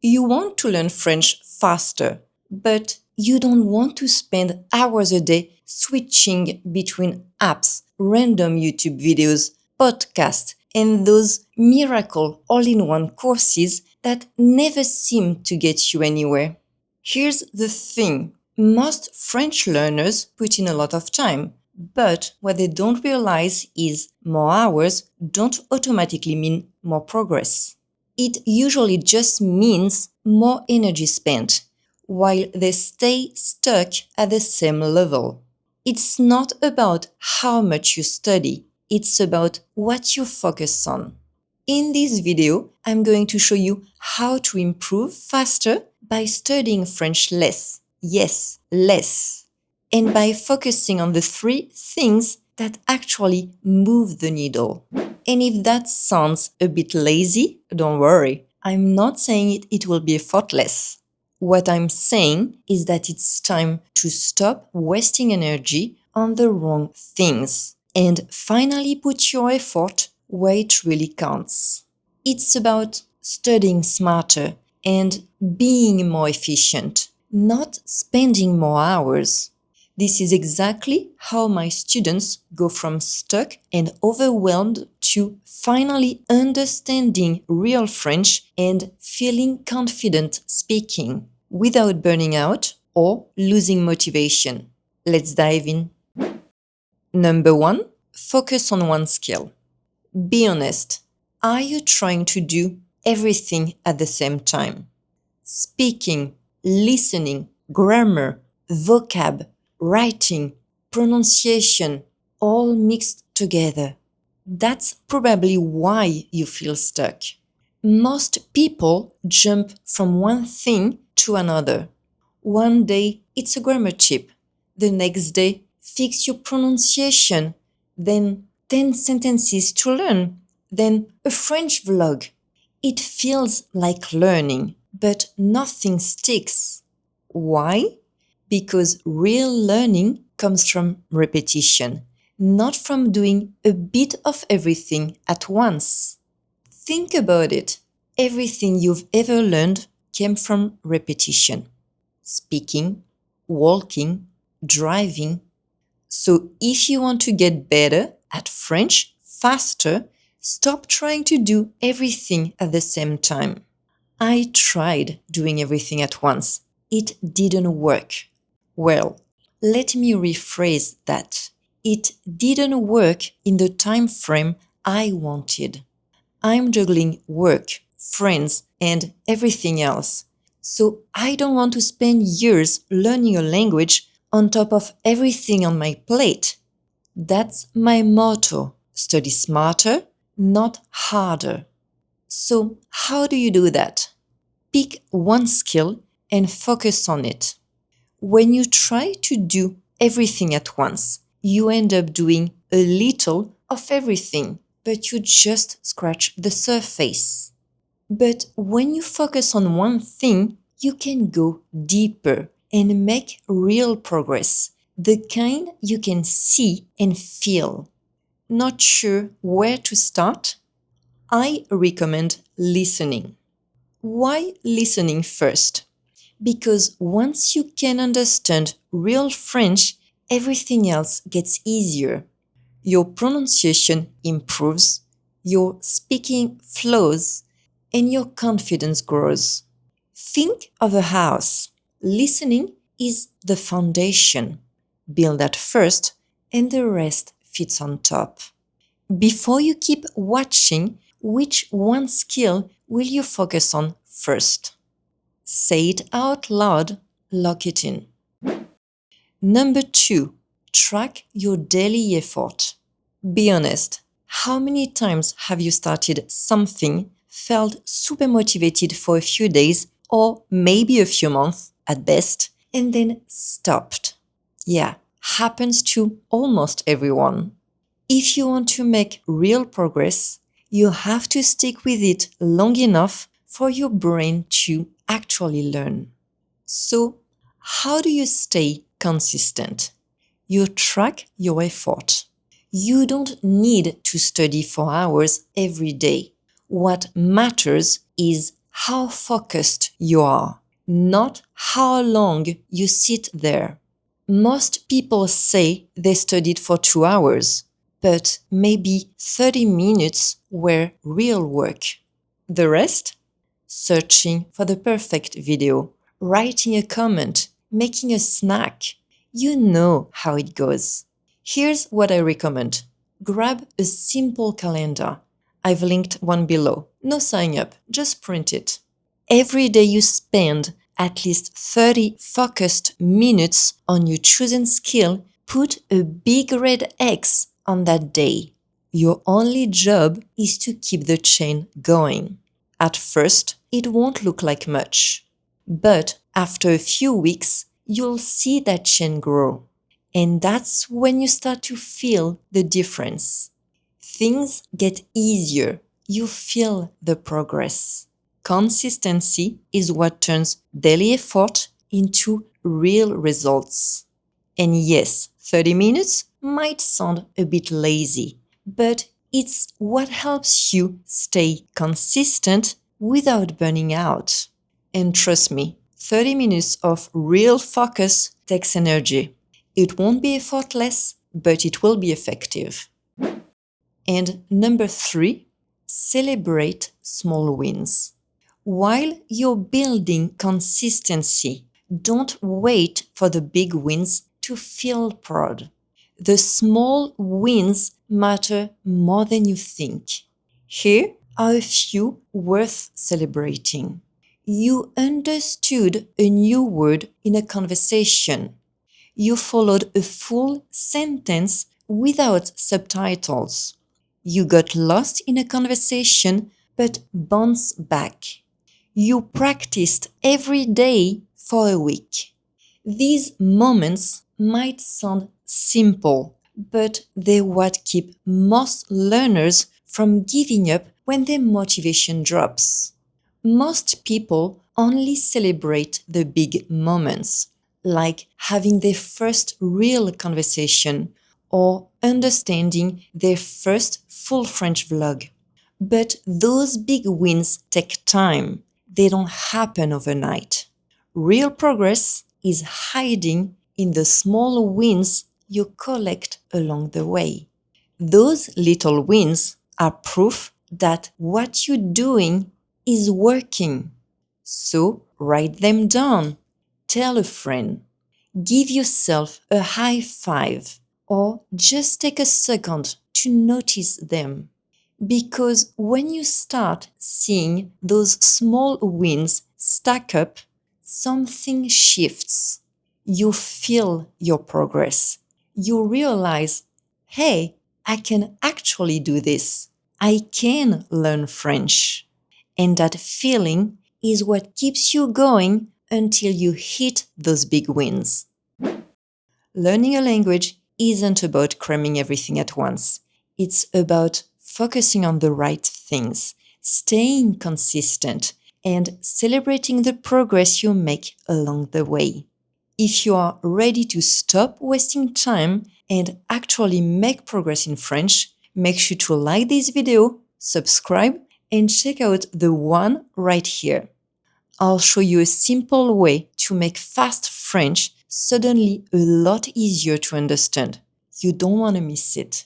You want to learn French faster, but you don't want to spend hours a day switching between apps, random YouTube videos, podcasts, and those miracle all-in-one courses that never seem to get you anywhere. Here's the thing. Most French learners put in a lot of time, but what they don't realize is more hours don't automatically mean more progress. It usually just means more energy spent, while they stay stuck at the same level. It's not about how much you study, it's about what you focus on. In this video, I'm going to show you how to improve faster by studying French less. Yes, less. And by focusing on the 3 things that actually move the needle. And if that sounds a bit lazy, don't worry. I'm not saying it will be effortless. What I'm saying is that it's time to stop wasting energy on the wrong things and finally put your effort where it really counts. It's about studying smarter and being more efficient, not spending more hours. This is exactly how my students go from stuck and overwhelmed to finally understanding real French and feeling confident speaking without burning out or losing motivation. Let's dive in. Number 1, focus on one skill. Be honest. Are you trying to do everything at the same time? Speaking, listening, grammar, vocab, writing, pronunciation, all mixed together. That's probably why you feel stuck. Most people jump from one thing to another. One day it's a grammar tip. The next day, fix your pronunciation. Then 10 sentences to learn. Then a French vlog. It feels like learning, but nothing sticks. Why? Because real learning comes from repetition, not from doing a bit of everything at once. Think about it. Everything you've ever learned came from repetition. Speaking, walking, driving. So if you want to get better at French faster, stop trying to do everything at the same time. I tried doing everything at once. It didn't work. Well, let me rephrase that. It didn't work in the time frame I wanted. I'm juggling work, friends, and everything else. So I don't want to spend years learning a language on top of everything on my plate. That's my motto. Study smarter, not harder. So how do you do that? Pick one skill and focus on it. When you try to do everything at once, you end up doing a little of everything, but you just scratch the surface. But when you focus on one thing, you can go deeper and make real progress, the kind you can see and feel. Not sure where to start? I recommend listening. Why listening first? Because once you can understand real French, everything else gets easier. Your pronunciation improves, your speaking flows, and your confidence grows. Think of a house. Listening is the foundation. Build that first, and the rest fits on top. Before you keep watching, which one skill will you focus on first? Say it out loud, lock it in. Number 2, track your daily effort. Be honest, how many times have you started something, felt super motivated for a few days or maybe a few months at best, and then stopped? Yeah, happens to almost everyone. If you want to make real progress, you have to stick with it long enough for your brain to actually learn. So, how do you stay consistent? You track your effort. You don't need to study for hours every day. What matters is how focused you are, not how long you sit there. Most people say they studied for 2 hours, but maybe 30 minutes were real work. The rest? Searching for the perfect video, writing a comment, making a snack. You know how it goes. Here's what I recommend. Grab a simple calendar. I've linked one below. No sign up, just print it. Every day you spend at least 30 focused minutes on your chosen skill, put a big red X on that day. Your only job is to keep the chain going. At first, it won't look like much. But after a few weeks, you'll see that chain grow. And that's when you start to feel the difference. Things get easier. You feel the progress. Consistency is what turns daily effort into real results. And yes, 30 minutes might sound a bit lazy, but it's what helps you stay consistent without burning out. And trust me, 30 minutes of real focus takes energy. It won't be effortless, but it will be effective. And number 3, celebrate small wins. While you're building consistency, don't wait for the big wins to feel proud. The small wins matter more than you think. Here are a few worth celebrating. You understood a new word in a conversation. You followed a full sentence without subtitles. You got lost in a conversation but bounced back. You practiced every day for a week. These moments might sound simple, but they're what keep most learners from giving up when their motivation drops. Most people only celebrate the big moments, like having their first real conversation or understanding their first full French vlog. But those big wins take time. They don't happen overnight. Real progress is hiding in the small wins you collect along the way. Those little wins are proof that what you're doing is working. So write them down. Tell a friend. Give yourself a high five or just take a second to notice them. Because when you start seeing those small wins stack up, something shifts. You feel your progress. You realize, hey, I can actually do this. I can learn French. And that feeling is what keeps you going until you hit those big wins. Learning a language isn't about cramming everything at once. It's about focusing on the right things, staying consistent, and celebrating the progress you make along the way. If you are ready to stop wasting time and actually make progress in French, make sure to like this video, subscribe, and check out the one right here. I'll show you a simple way to make fast French suddenly a lot easier to understand. You don't want to miss it.